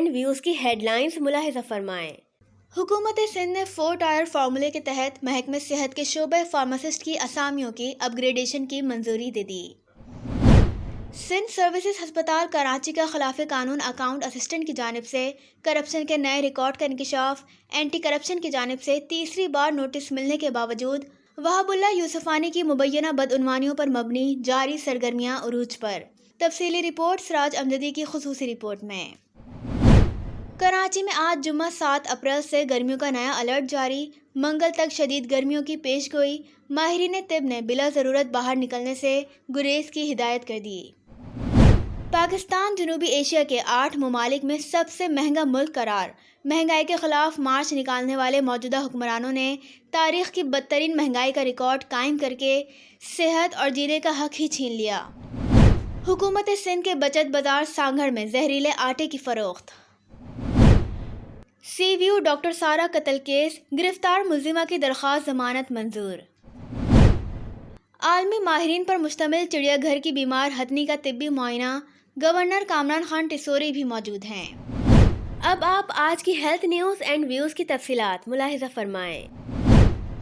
And views کی head lines ملاحظہ فرمائیں۔ حکومت سندھ نے 4 ٹائر فارمولے کے تحت محکمہ صحت کے شعبہ فارماسسٹ کی اسامیوں کی اپ گریڈیشن کی منظوری دے دی۔ سندھ سروسز ہسپتال کراچی کا خلاف قانون اکاؤنٹ اسسٹنٹ کی جانب سے کرپشن کے نئے ریکارڈ کا انکشاف۔ اینٹی کرپشن کی جانب سے تیسری بار نوٹس ملنے کے باوجود وہاب اللہ یوسفانی کی مبینہ بدعنوانیوں پر مبنی جاری سرگرمیاں عروج پر۔ تفصیلی رپورٹ سراج امجدی کی خصوصی رپورٹ میں۔ کراچی میں آج جمعہ 7 اپریل سے گرمیوں کا نیا الرٹ جاری۔ منگل تک شدید گرمیوں کی پیش گوئی۔ ماہرین طب نے بلا ضرورت باہر نکلنے سے گریز کی ہدایت کر دی۔ پاکستان جنوبی ایشیا کے 8 ممالک میں سب سے مہنگا ملک قرار۔ مہنگائی کے خلاف مارچ نکالنے والے موجودہ حکمرانوں نے تاریخ کی بدترین مہنگائی کا ریکارڈ قائم کر کے صحت اور جینے کا حق ہی چھین لیا۔ حکومت سندھ کے بچت بازار سانگھڑ میں زہریلے آٹے کی فروخت۔ سی ویو ڈاکٹر سارہ قتل کیس، گرفتار ملزمہ کی درخواست ضمانت منظور۔ عالمی ماہرین پر مشتمل چڑیا گھر کی بیمار ہتھنی کا طبی معائنہ۔ گورنر کامران خان ٹیسوری بھی موجود ہیں۔ اب آپ آج کی ہیلتھ نیوز اینڈ ویوز کی تفصیلات ملاحظہ فرمائیں۔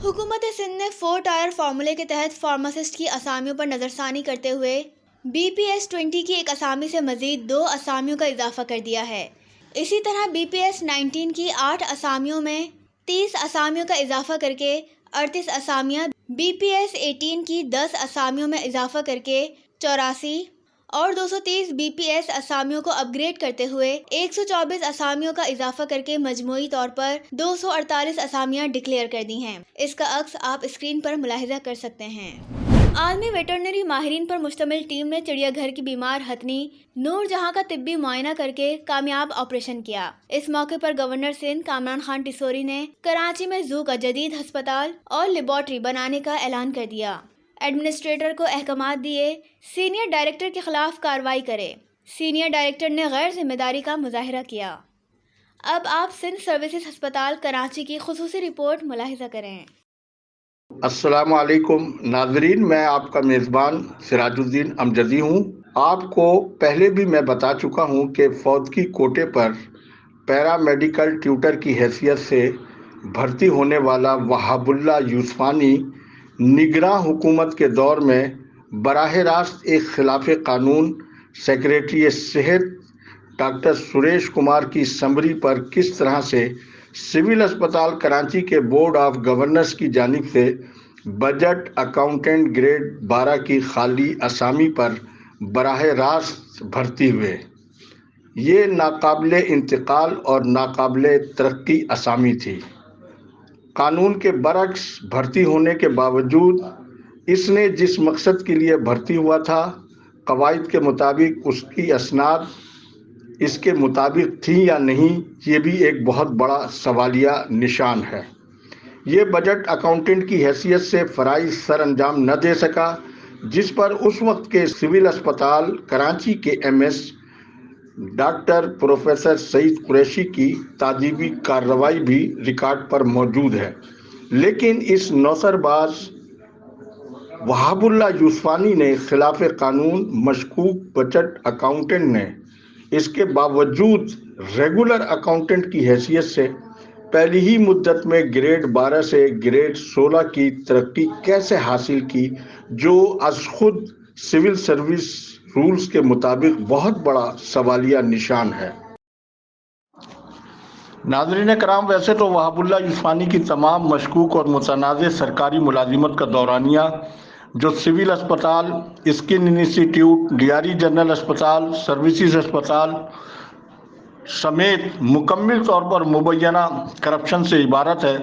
حکومت سندھ نے 4 ٹائر فارمولے کے تحت فارماسسٹ کی اسامیوں پر نظر ثانی کرتے ہوئے BPS-20 کی ایک اسامی سے مزید 2 اسامیوں کا اضافہ کر دیا ہے۔ اسی طرح BPS-19 کی 8 اسامیوں میں 30 اسامیوں کا اضافہ کر کے 38 اسامیاں، BPS-18 کی 10 اسامیوں میں اضافہ کر کے 84 اور 230 BPS اسامیوں کو اپ گریڈ کرتے ہوئے 124 اسامیوں کا اضافہ کر کے مجموعی طور پر 248 اسامیاں ڈکلیئر کر دی ہیں۔ اس کا عکس آپ اسکرین پر ملاحظہ کر سکتے ہیں۔ عالمی ویٹرنری ماہرین پر مشتمل ٹیم نے چڑیا گھر کی بیمار ہتھنی نور جہاں کا طبی معائنہ کر کے کامیاب آپریشن کیا۔ اس موقع پر گورنر سندھ کامران خان ٹیسوری نے کراچی میں زو کا جدید ہسپتال اور لیبارٹری بنانے کا اعلان کر دیا۔ ایڈمنسٹریٹر کو احکامات دیے، سینئر ڈائریکٹر کے خلاف کارروائی کرے۔ سینئر ڈائریکٹر نے غیر ذمہ داری کا مظاہرہ کیا۔ اب آپ سندھ سروسز ہسپتال کراچی کی خصوصی رپورٹ ملاحظہ کریں۔ السلام علیکم ناظرین، میں آپ کا میزبان سراج الدین امجدی ہوں۔ آپ کو پہلے بھی میں بتا چکا ہوں کہ فوجی کوٹے پر پیرا میڈیکل ٹیوٹر کی حیثیت سے بھرتی ہونے والا وہاب اللہ یوسفانی نگراں حکومت کے دور میں براہ راست ایک خلاف قانون سیکریٹری صحت ڈاکٹر سریش کمار کی سمری پر کس طرح سے سول اسپتال کراچی کے بورڈ آف گورنرز کی جانب سے بجٹ اکاؤنٹنٹ گریڈ 12 کی خالی اسامی پر براہ راست بھرتی ہوئے۔ یہ ناقابل انتقال اور ناقابل ترقی اسامی تھی۔ قانون کے برعکس بھرتی ہونے کے باوجود اس نے جس مقصد کے لیے بھرتی ہوا تھا، قواعد کے مطابق اس کی اسناد اس کے مطابق تھیں یا نہیں، یہ بھی ایک بہت بڑا سوالیہ نشان ہے۔ یہ بجٹ اکاؤنٹنٹ کی حیثیت سے فرائض سر انجام نہ دے سکا، جس پر اس وقت کے سول اسپتال کراچی کے MS ڈاکٹر پروفیسر سعید قریشی کی تعدیبی کارروائی بھی ریکارڈ پر موجود ہے۔ لیکن اس نوسر باز وہاب اللہ یوسفانی نے خلاف قانون مشکوک بجٹ اکاؤنٹنٹ نے اس کے باوجود ریگولر اکاؤنٹنٹ کی حیثیت سے پہلی ہی مدت میں گریڈ 12 سے گریڈ 16 کی ترقی کیسے حاصل کی، جو از خود سول سروس رولز کے مطابق بہت بڑا سوالیہ نشان ہے۔ ناظرین کرام، ویسے تو وہاب اللہ یوسفانی کی تمام مشکوک اور متنازع سرکاری ملازمت کا دورانیہ جو سول اسپتال، اسکن انسٹیٹیوٹ، ڈیاری جنرل اسپتال، سروسز اسپتال سمیت مکمل طور پر مبینہ کرپشن سے عبارت ہے،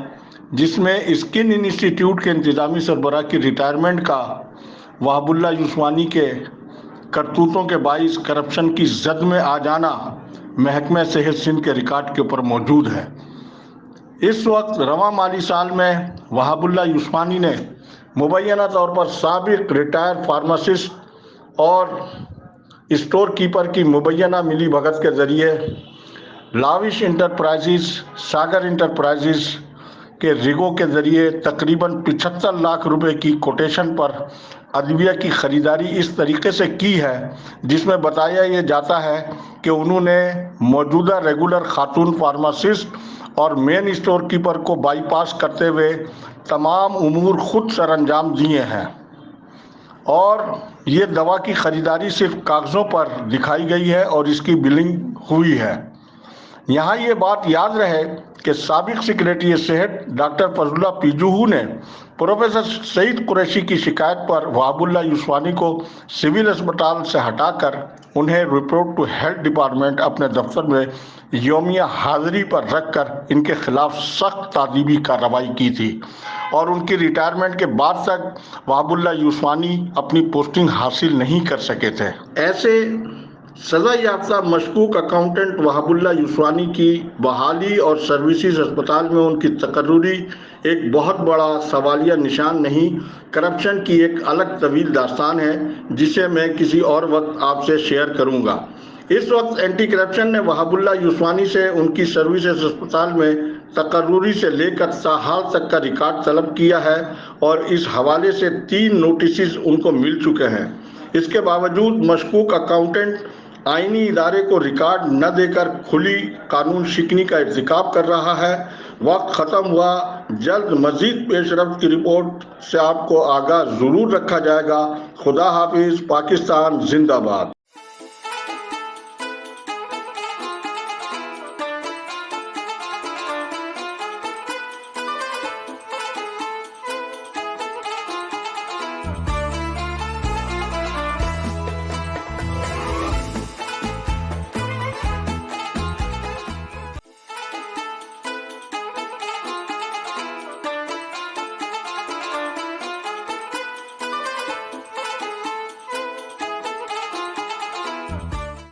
جس میں اسکن انسٹیٹیوٹ کے انتظامی سربراہ کی ریٹائرمنٹ کا وہاب اللہ یوسفانی کے کرتوتوں کے باعث کرپشن کی زد میں آ جانا محکمہ صحت سندھ کے ریکارڈ کے اوپر موجود ہے۔ اس وقت رواں مالی سال میں وہاب اللہ یوسفانی نے مبینہ طور پر سابق ریٹائر فارماسسٹ اور اسٹور کیپر کی مبینہ ملی بھگت کے ذریعے لاوش انٹرپرائزز، ساگر انٹرپرائزز کے ریگوں کے ذریعے تقریباً 75 لاکھ روپے کی کوٹیشن پر ادویہ کی خریداری اس طریقے سے کی ہے جس میں بتایا یہ جاتا ہے کہ انہوں نے موجودہ ریگولر خاتون فارماسسٹ اور مین اسٹور کیپر کو بائی پاس کرتے ہوئے تمام امور خود سر انجام دیے ہیں، اور یہ دوا کی خریداری صرف کاغذوں پر دکھائی گئی ہے اور اس کی بلنگ ہوئی ہے۔ یہاں یہ بات یاد رہے کہ سابق سیکریٹری صحت ڈاکٹر فضل اللہ پیجوہو نے پروفیسر سعید قریشی کی شکایت پر وہاب اللہ یوسفانی کو سول اسپتال سے ہٹا کر انہیں رپورٹ ٹو ہیلتھ ڈپارٹمنٹ اپنے دفتر میں یومیہ حاضری پر رکھ کر ان کے خلاف سخت تعذیبی کارروائی کی تھی، اور ان کی ریٹائرمنٹ کے بعد تک وہاب اللہ یوسفانی اپنی پوسٹنگ حاصل نہیں کر سکے تھے۔ ایسے سزا یافتہ مشکوک اکاؤنٹنٹ وہاب اللہ یوسفانی کی بحالی اور سروسز اسپتال میں ان کی تقرری ایک بہت بڑا سوالیہ نشان نہیں، کرپشن کی ایک الگ طویل داستان ہے جسے میں کسی اور وقت آپ سے شیئر کروں گا۔ اس وقت اینٹی کرپشن نے وہاب اللہ یوسفانی سے ان کی سروسز اسپتال میں تقرری سے لے کر تاحال تک کا ریکارڈ طلب کیا ہے، اور اس حوالے سے 3 نوٹسز ان کو مل چکے ہیں۔ اس کے باوجود مشکوک اکاؤنٹنٹ آئینی ادارے کو ریکارڈ نہ دے کر کھلی قانون شکنی کا ارتکاب کر رہا ہے۔ وقت ختم ہوا، جلد مزید پیش رفت کی رپورٹ سے آپ کو آگاہ ضرور رکھا جائے گا۔ خدا حافظ، پاکستان زندہ باد۔